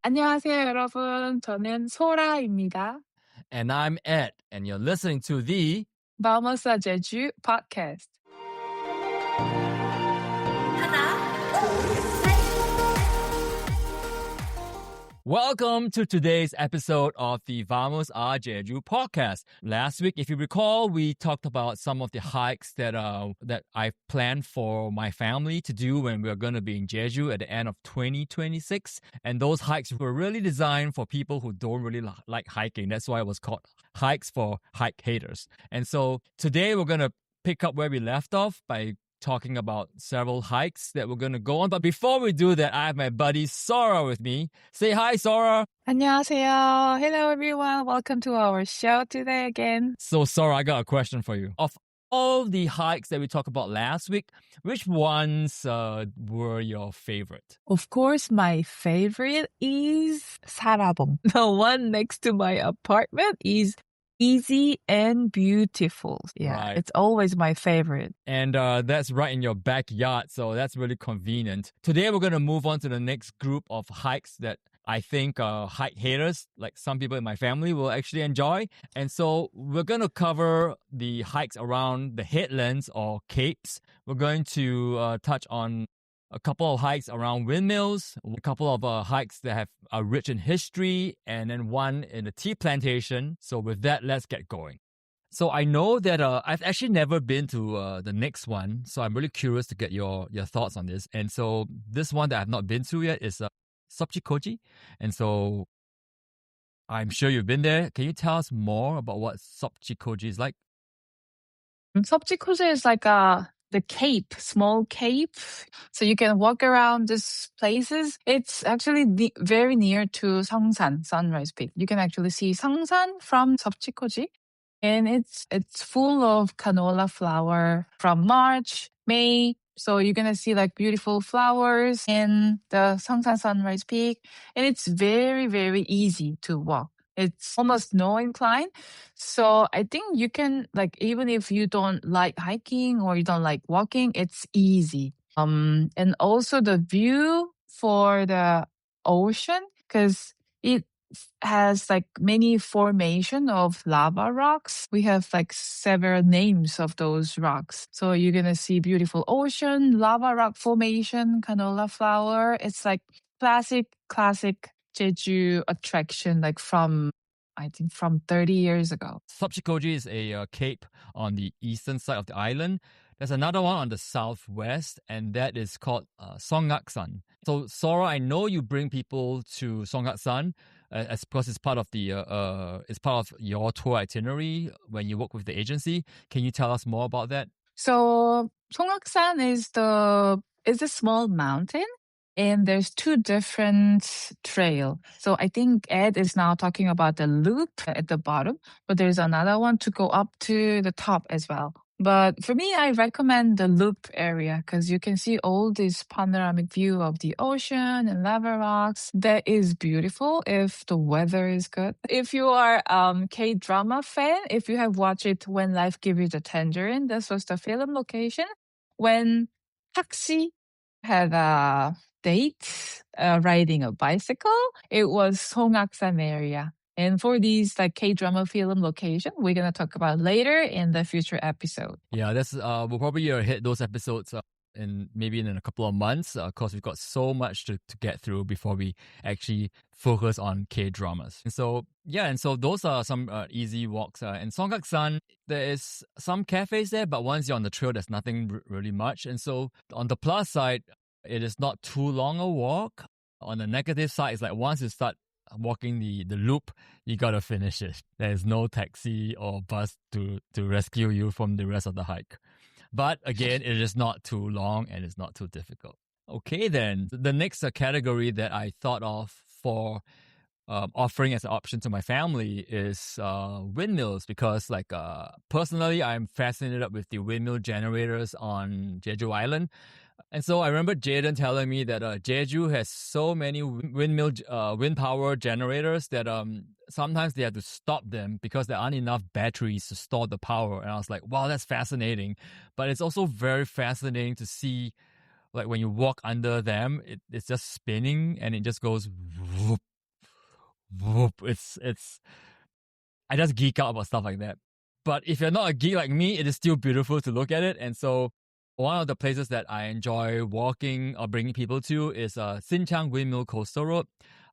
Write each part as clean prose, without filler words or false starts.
안녕하세요, 여러분. 저는 소라입니다. And I'm Ed, and you're listening to the Vamos a Jeju podcast. Welcome to today's episode of the Vamos a Jeju podcast. Last week, if you recall, we talked about some of the hikes that I planned for my family to do when we're going to be in Jeju at the end of 2026. And those hikes were really designed for people who don't really like hiking. That's why it was called Hikes for Hike Haters. And so today we're going to pick up where we left off by talking about several hikes that we're going to go on. But before we do that, I have my buddy Sora with me. Say hi, Sora. 안녕하세요. Hello, everyone. Welcome to our show today again. So, Sora, I got a question for you. Of all the hikes that we talked about last week, which ones were your favorite? Of course, my favorite is Sarabong. The one next to my apartment is easy and beautiful. Yeah, Right. It's always my favorite. And that's right in your backyard, so that's really convenient. Today, we're going to move on to the next group of hikes that I think hike haters, like some people in my family, will actually enjoy. And so we're going to cover the hikes around the headlands or capes. We're going to touch on a couple of hikes around windmills, a couple of hikes that are rich in history, and then one in the tea plantation. So with that, let's get going. So I know that I've actually never been to the next one, so I'm really curious to get your thoughts on this. And so this one that I've not been to yet is Seopjikoji. And so I'm sure you've been there. Can you tell us more about what Seopjikoji is like? Seopjikoji is like the cape, small cape. So you can walk around these places. It's actually very near to Songsan, Sunrise Peak. You can actually see Songsan from Seopjikoji. And it's full of canola flower from March, May. So you're going to see like beautiful flowers in the Songsan Sunrise Peak. And it's very, very easy to walk. It's almost no incline. So I think you can, like, even if you don't like hiking or you don't like walking, it's easy. And also the view for the ocean, because it has like many formation of lava rocks. We have like several names of those rocks. So you're going to see beautiful ocean, lava rock formation, canola flower. It's like classic Jeju attraction, like I think from 30 years ago. Seopjikoji is a cape on the eastern side of the island. There's another one on the southwest, and that is called Songaksan. So, Sora, I know you bring people to Songaksan, as because it's part of your tour itinerary when you work with the agency. Can you tell us more about that? So Songaksan is a small mountain. And there's two different trail. So I think Ed is now talking about the loop at the bottom, but there's another one to go up to the top as well. But for me, I recommend the loop area because you can see all this panoramic view of the ocean and lava rocks. That is beautiful if the weather is good. If you are K-drama fan, if you have watched it When Life Gives You the Tangerine, this was the film location when Taxi had a date riding a bicycle. It was Songaksan area. And for these like K-drama film location, we're going to talk about later in the future episode. Yeah, that's we'll probably hit those episodes in a couple of months. Of course, we've got so much to get through before we actually focus on K-dramas. And so those are some easy walks. In Songaksan, there is some cafes there, but once you're on the trail, there's nothing really much. And so on the plus side, it is not too long a walk. On the negative side, it's like once you start walking the loop, you gotta finish it. There's no taxi or bus to rescue you from the rest of the hike. But again, it is not too long and it's not too difficult. Okay, then the next category that I thought of for offering as an option to my family is windmills, because personally, I'm fascinated with the windmill generators on Jeju Island. And so I remember Jaden telling me that Jeju has so many wind power generators that sometimes they have to stop them because there aren't enough batteries to store the power. And I was like, wow, that's fascinating. But it's also very fascinating to see, like when you walk under them, it's just spinning and it just goes whoop, whoop, it's I just geek out about stuff like that. But if you're not a geek like me, it is still beautiful to look at it. And so one of the places that I enjoy walking or bringing people to is Sinchang Windmill Coastal Road.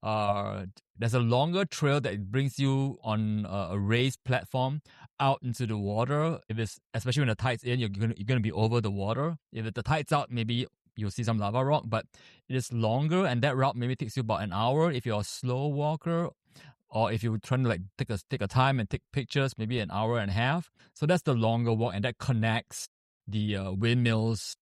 There's a longer trail that brings you on a raised platform out into the water. If it's especially when the tide's in, you're gonna be over the water. If the tide's out, maybe you'll see some lava rock, but it is longer, and that route maybe takes you about an hour if you're a slow walker, or if you're trying to like take a time and take pictures, maybe an hour and a half. So that's the longer walk, and that connects the windmills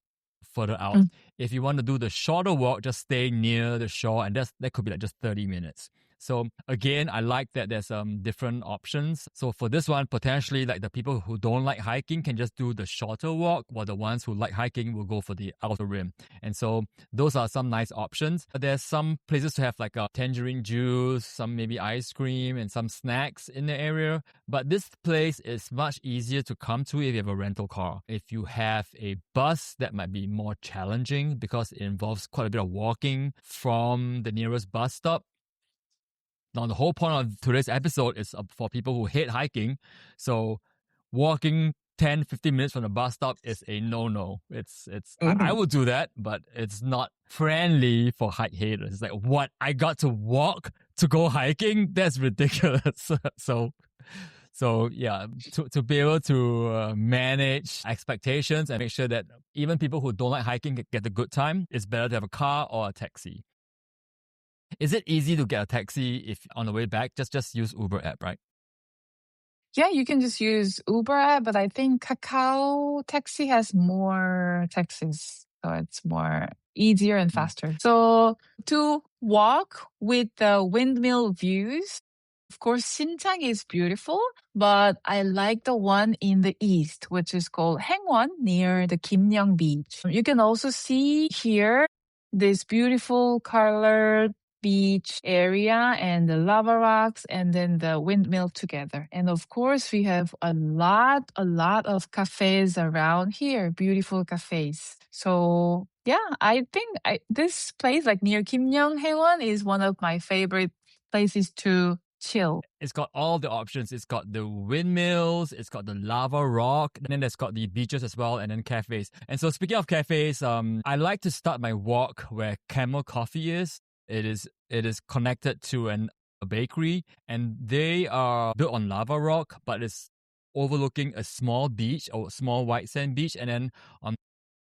further out. If you want to do the shorter walk, just stay near the shore, and that could be like just 30 minutes. So again, I like that there's different options. So for this one, potentially like the people who don't like hiking can just do the shorter walk, while the ones who like hiking will go for the outer rim. And so those are some nice options. There's some places to have like a tangerine juice, some maybe ice cream, and some snacks in the area. But this place is much easier to come to if you have a rental car. If you have a bus, that might be more challenging because it involves quite a bit of walking from the nearest bus stop. Now, the whole point of today's episode is for people who hate hiking. So walking 10, 15 minutes from the bus stop is a no-no. I would do that, but it's not friendly for hike haters. It's like, what? I got to walk to go hiking? That's ridiculous. So yeah, to be able to manage expectations and make sure that even people who don't like hiking get a good time, it's better to have a car or a taxi. Is it easy to get a taxi if on the way back? Just use Uber app, right? Yeah, you can just use Uber app, but I think Kakao Taxi has more taxis. So it's more easier and faster. So to walk with the windmill views, of course, Sinchang is beautiful, but I like the one in the east, which is called Haengwon near the Gimnyeong Beach. You can also see here this beautiful colored beach area and the lava rocks and then the windmill together. And of course, we have a lot of cafes around here, beautiful cafes. So yeah, I think this place like near Gimnyeong Haenyeo is one of my favorite places to chill. It's got all the options. It's got the windmills, it's got the lava rock, and then there's got the beaches as well, and then cafes. And so speaking of cafes, I like to start my walk where Camel Coffee is. It is connected to a bakery, and they are built on lava rock, but it's overlooking a small beach or small white sand beach. And then on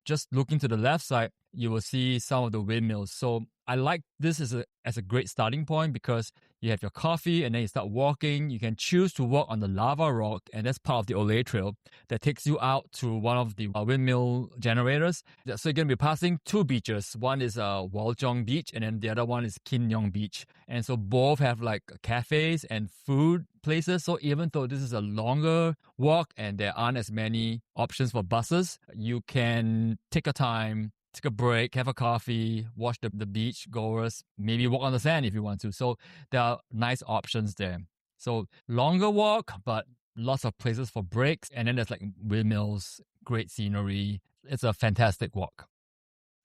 just looking to the left side, you will see some of the windmills. So I like this as a great starting point because you have your coffee and then you start walking. You can choose to walk on the lava rock, and that's part of the Altereu Trail that takes you out to one of the windmill generators. So you're going to be passing two beaches. One is Woljeong Beach, and then the other one is Gimnyeong Beach. And so both have like cafes and food places. So even though this is a longer walk and there aren't as many options for buses, you can take a time, take a break, have a coffee, watch the beach goers, maybe walk on the sand if you want to. So there are nice options there. So longer walk, but lots of places for breaks. And then there's like windmills, great scenery. It's a fantastic walk.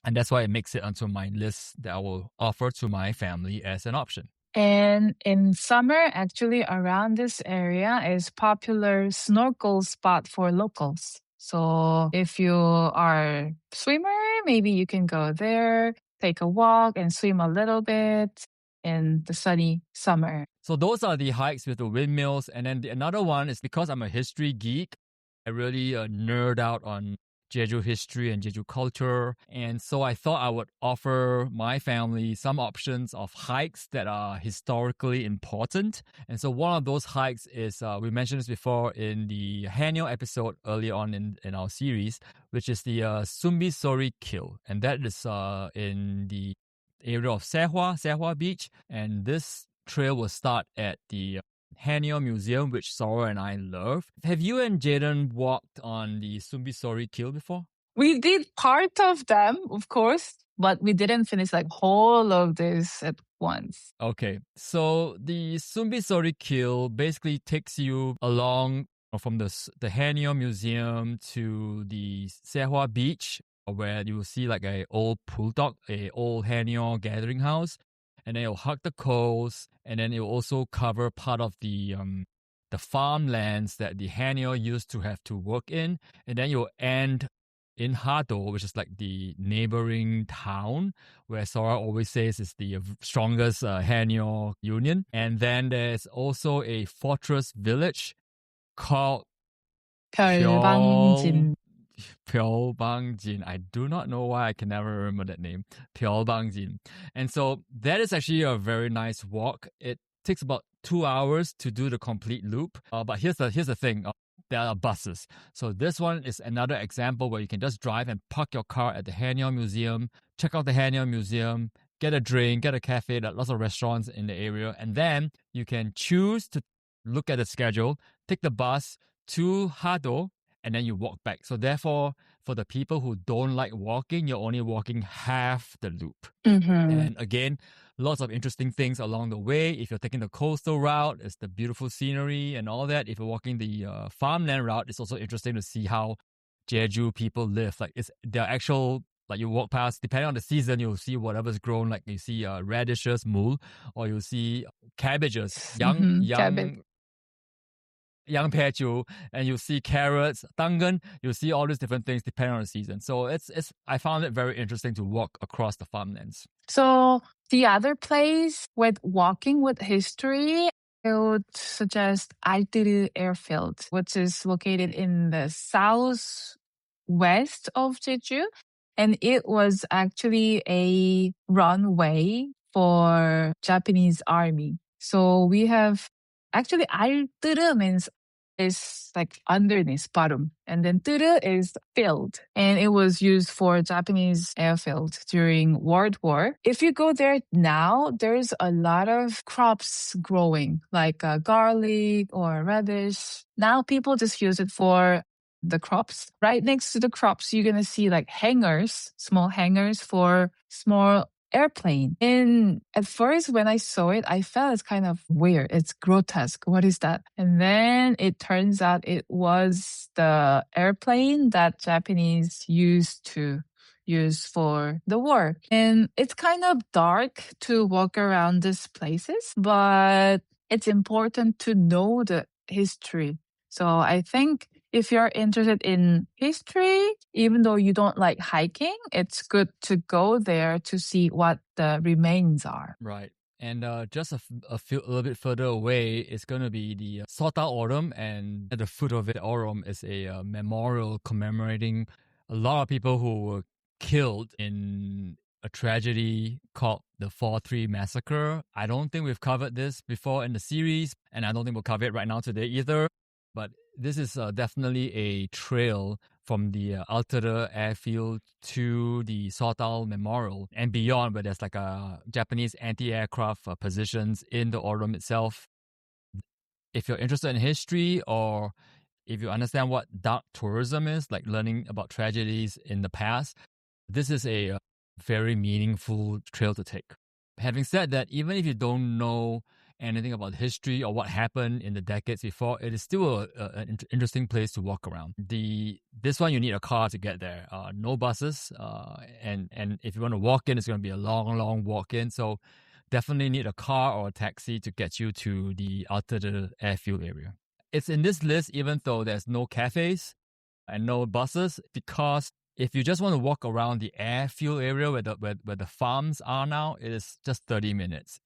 And that's why it makes it onto my list that I will offer to my family as an option. And in summer, actually around this area is popular snorkel spot for locals. So if you are a swimmer, maybe you can go there, take a walk and swim a little bit in the sunny summer. So those are the hikes with the windmills. And then another one is because I'm a history geek, I really nerd out on Jeju history and Jeju culture. And so I thought I would offer my family some options of hikes that are historically important. And so one of those hikes is, we mentioned this before in the Haenyeo episode earlier on in our series, which is the Sumbisori Gil. And that is in the area of Sehwa Beach. And this trail will start at the Haenyeo Museum, which Sora and I love. Have you and Jaden walked on the Sumbisori Gil before? We did part of them, of course, but we didn't finish like whole of this at once. Okay, so the Sumbisori Gil basically takes you along from the Haenyeo Museum to the Sehwa Beach, where you will see like a old pool dock, a old Haenyeo gathering house. and then it'll hug the coast, and then it will also cover part of the farmlands that the Haenyeo used to have to work in, and then you'll end in Hado, which is like the neighboring town where Sora always says is the strongest Haenyeo union. And then there's also a fortress village called Byeolbangjin. Byeolbangjin. I do not know why I can never remember that name. Byeolbangjin. And so that is actually a very nice walk. It takes about 2 hours to do the complete loop. But here's the thing. There are buses. So this one is another example where you can just drive and park your car at the Haenyeo Museum, check out the Haenyeo Museum, get a drink, get a cafe. There are lots of restaurants in the area. And then you can choose to look at the schedule, take the bus to Hado, and then you walk back. So therefore, for the people who don't like walking, you're only walking half the loop. And again, lots of interesting things along the way. If you're taking the coastal route, it's the beautiful scenery and all that. If you're walking the farmland route, it's also interesting to see how Jeju people live. Like it's their actual, like you walk past, depending on the season, you'll see whatever's grown. Like you see radishes, mul, or you'll see cabbages, young pechu, and you'll see carrots, tangan. You'll see all these different things depending on the season. So it's I found it very interesting to walk across the farmlands. So the other place with walking with history, I would suggest Altereu Airfield, which is located in the southwest of Jeju. And it was actually a runway for Japanese army. So we have actually Altereu means is like underneath bottom, and then Turu is field, and it was used for Japanese airfield during World War. If you go there now, there's a lot of crops growing, like garlic or radish. Now people just use it for the crops. Right next to the crops, you're gonna see like hangars, small hangars for small airplane. And at first, when I saw it, I felt it's kind of weird. It's grotesque. What is that? And then it turns out it was the airplane that Japanese used to use for the war. And it's kind of dark to walk around these places, but it's important to know the history. So I think if you're interested in history, even though you don't like hiking, it's good to go there to see what the remains are. Right. And just a little bit further away is going to be the Seodal Orem, and at the foot of it, Orem is a memorial commemorating a lot of people who were killed in a tragedy called the 4-3 massacre. I don't think we've covered this before in the series, and I don't think we'll cover it right now today either. But this is definitely a trail from the Altereu Airfield to the Seodal Memorial and beyond, where there's like a Japanese anti-aircraft positions in the Orem itself. If you're interested in history, or if you understand what dark tourism is, like learning about tragedies in the past, this is a very meaningful trail to take. Having said that, even if you don't know anything about history or what happened in the decades before, it is still an interesting place to walk around. This one, you need a car to get there. No buses, and if you want to walk in, it's going to be a long walk in. So definitely need a car or a taxi to get you to the Altereu Airfield area. It's in this list even though there's no cafes and no buses, because if you just want to walk around the airfield area where the farms are now, it is just 30 minutes.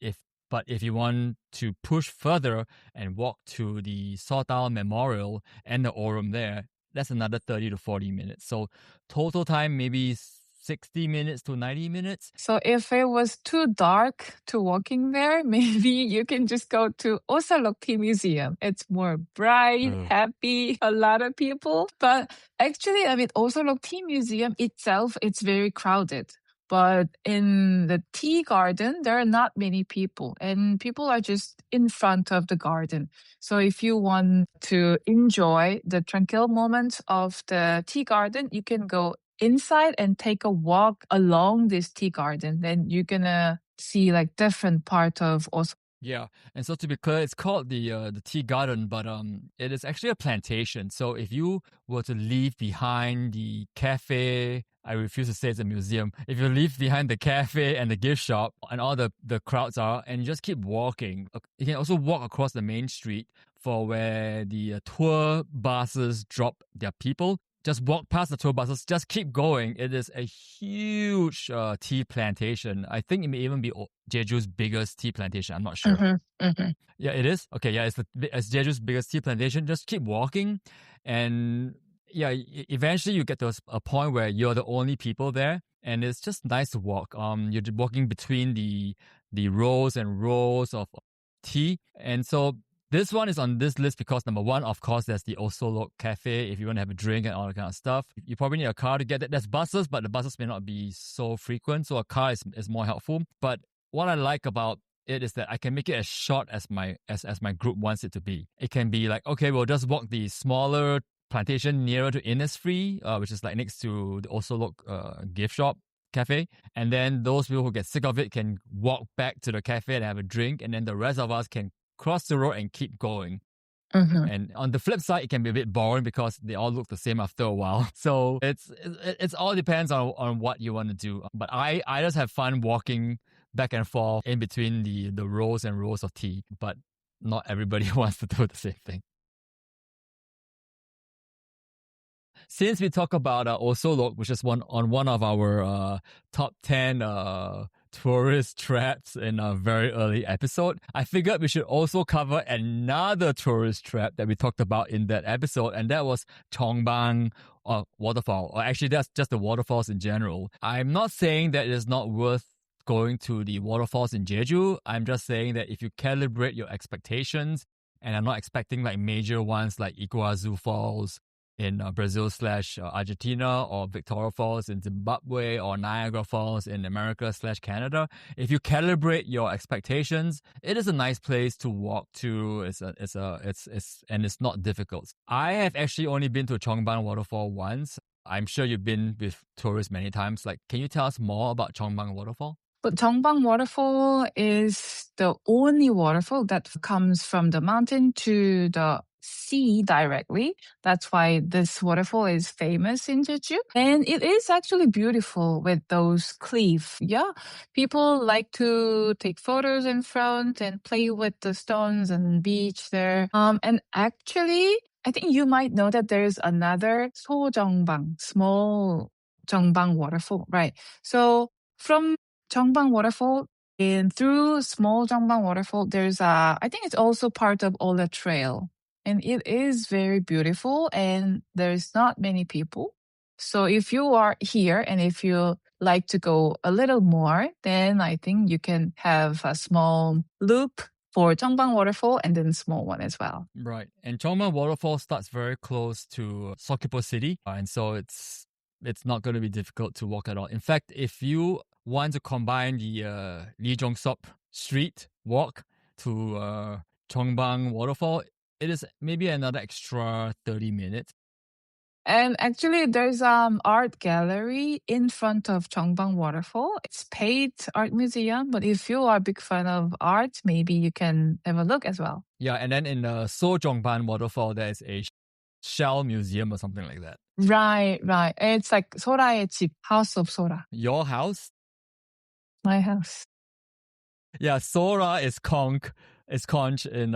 But if you want to push further and walk to the Seodal Memorial and the Orem there, that's another 30 to 40 minutes. So total time, maybe 60 minutes to 90 minutes. So if it was too dark to walking there, maybe you can just go to Osalokti Museum. It's more bright, happy, a lot of people. But actually, I mean, Osalokti Museum itself, it's very crowded. But in the tea garden, there are not many people, and people are just in front of the garden. So if you want to enjoy the tranquil moments of the tea garden, you can go inside and take a walk along this tea garden. Then you're gonna see like different part of Oslo. Yeah, and so to be clear, it's called the tea garden, but it is actually a plantation. So if you were to leave behind the cafe, I refuse to say it's a museum. If you leave behind the cafe and the gift shop and all the crowds are, and you just keep walking, you can also walk across the main street for where the tour buses drop their people. Just walk past the tour buses, just keep going. It is a huge tea plantation. I think it may even be Jeju's biggest tea plantation. I'm not sure. Yeah, it is. Okay, yeah, it's Jeju's biggest tea plantation. Just keep walking, and yeah, eventually you get to a point where you're the only people there, and it's just nice to walk. You're walking between the rows and rows of tea, and so this one is on this list because number one, of course, there's the Osolok Cafe. If you want to have a drink and all that kind of stuff, you probably need a car to get there. There's buses, but the buses may not be so frequent, so a car is more helpful. But what I like about it is that I can make it as short as my group wants it to be. It can be like, okay, we'll just walk the smaller plantation nearer to Innisfree, which is like next to the Osolok gift shop cafe, and then those people who get sick of it can walk back to the cafe and have a drink, and then the rest of us can cross the road and keep going. And on the flip side, it can be a bit boring because they all look the same after a while. So it's all depends on what you want to do. But I just have fun walking back and forth in between the rows and rows of tea. But not everybody wants to do the same thing. Since we talk about Osolok, which is one of our top 10 tourist traps in a very early episode, I figured we should also cover another tourist trap that we talked about in that episode, and that was Chongbang waterfall. Or actually, that's just the waterfalls in general. I'm not saying that it is not worth going to the waterfalls in Jeju. I'm just saying that if you calibrate your expectations, and I'm not expecting like major ones like Iguazu Falls in Brazil / Argentina, or Victoria Falls in Zimbabwe, or Niagara Falls in America / Canada. If you calibrate your expectations, it is a nice place to walk to. And it's not difficult. I have actually only been to Chongbang Waterfall once. I'm sure you've been with tourists many times. Like, can you tell us more about Chongbang Waterfall? But Chongbang Waterfall is the only waterfall that comes from the mountain to the sea directly. That's why this waterfall is famous in Jeju. And it is actually beautiful with those cliffs. Yeah, people like to take photos in front and play with the stones and beach there. And actually, I think you might know that there's another Sojeongbang, small Jeongbang waterfall, right? So from Jeongbang waterfall and through small Jeongbang waterfall, there's I think it's also part of Ola Trail. And it is very beautiful and there's not many people. So if you are here and if you like to go a little more, then I think you can have a small loop for Jeongbang waterfall and then small one as well. Right. And Jeongbang waterfall starts very close to Seokjip City. And so it's not going to be difficult to walk at all. In fact, if you want to combine the Lee Jong-sop street walk to Chongbang waterfall, it is maybe another extra 30 minutes. And actually, there's art gallery in front of Chongbang Waterfall. It's paid art museum, but if you are a big fan of art, maybe you can have a look as well. Yeah, and then in the Seojongban Waterfall, there is a shell museum or something like that. Right. It's like 소라의 집, House of Sora. Your house? My house. Yeah, Sora is conch. It's conch in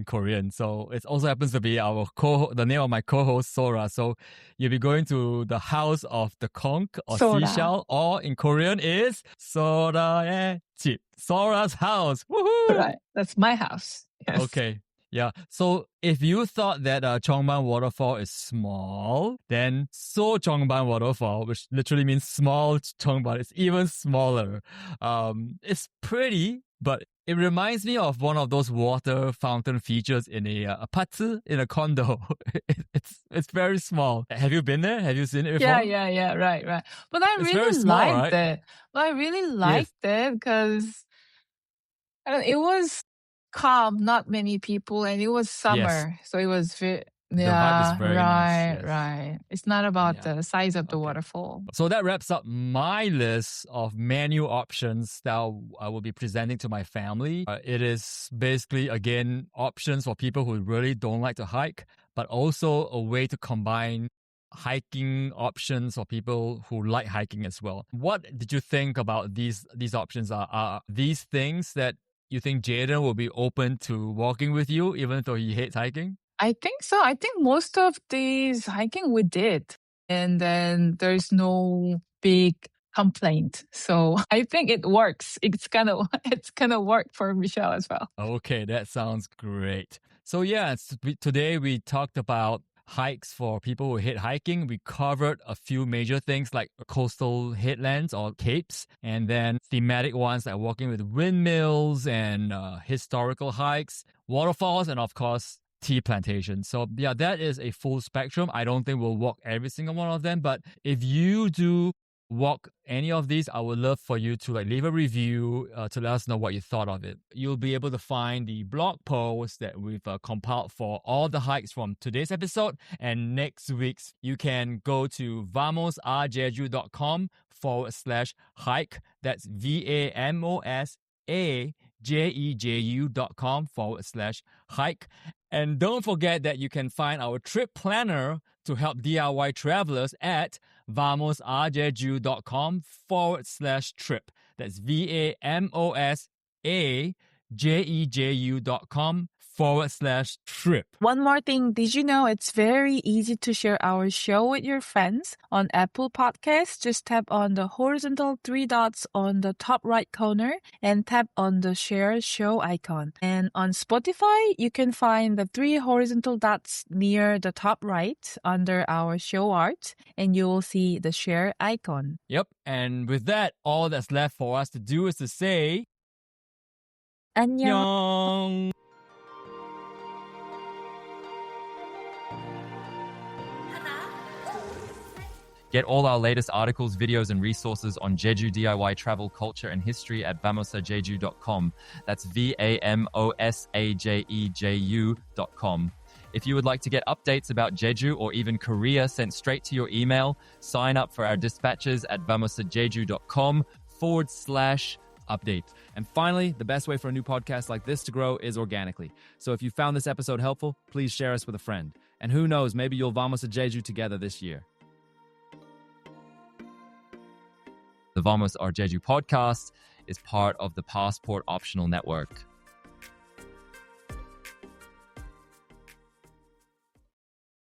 Korean. So it also happens to be the name of my co-host Sora. So you'll be going to the house of the conch or Sora. seashell, or in Korean is Sora의 집. Sora's house. Woohoo! Right. That's my house. Yes. Okay. Yeah. So if you thought that Chongbang Waterfall is small, then So Chongbang Waterfall, which literally means small Chongbang, is even smaller. It's pretty, but it reminds me of one of those water fountain features in a in a condo. It's very small. Have you been there? Have you seen it before? Yeah. Right. But I It's really very small, liked right? it. But I really liked it because it was calm, not many people, and it was summer, so it was The vibe is very nice. Yes. Right. It's not about the size of the waterfall. So that wraps up my list of menu options that I will be presenting to my family. It is basically, again, options for people who really don't like to hike, but also a way to combine hiking options for people who like hiking as well. What did you think about these options? Are these things that you think Jaden will be open to walking with you, even though he hates hiking? I think so. I think most of these hiking we did. And then there's no big complaint. So I think it works. It's gonna work for Michelle as well. Okay, that sounds great. So yeah, today we talked about hikes for people who hate hiking. We covered a few major things like coastal headlands or capes, and then thematic ones like walking with windmills and historical hikes, waterfalls, and of course, tea plantations. So yeah, that is a full spectrum. I don't think we'll walk every single one of them, but if you do walk any of these, I would love for you to leave a review to let us know what you thought of it. You'll be able to find the blog post that we've compiled for all the hikes from today's episode and next week's. You can go to vamosarjeju.com/hike. That's VAMOSAJEJU.com/hike. And don't forget that you can find our trip planner to help DIY travelers at vamosarjeju.com/trip. That's VAMOSAJEJU.com/trip. One more thing, did you know it's very easy to share our show with your friends? On Apple Podcasts, just tap on the horizontal 3 dots on the top right corner and tap on the share show icon. And on Spotify, you can find the 3 horizontal dots near the top right under our show art, and you will see the share icon. Yep, and with that, all that's left for us to do is to say 안녕. Get all our latest articles, videos, and resources on Jeju DIY travel, culture, and history at vamosarjeju.com. That's VAMOSAJEJU.com. If you would like to get updates about Jeju or even Korea sent straight to your email, sign up for our dispatches at vamosarjeju.com/update. And finally, the best way for a new podcast like this to grow is organically. So if you found this episode helpful, please share us with a friend. And who knows, maybe you'll Vamos to Jeju together this year. The Vamos Our Jeju podcast is part of the Passport Optional Network.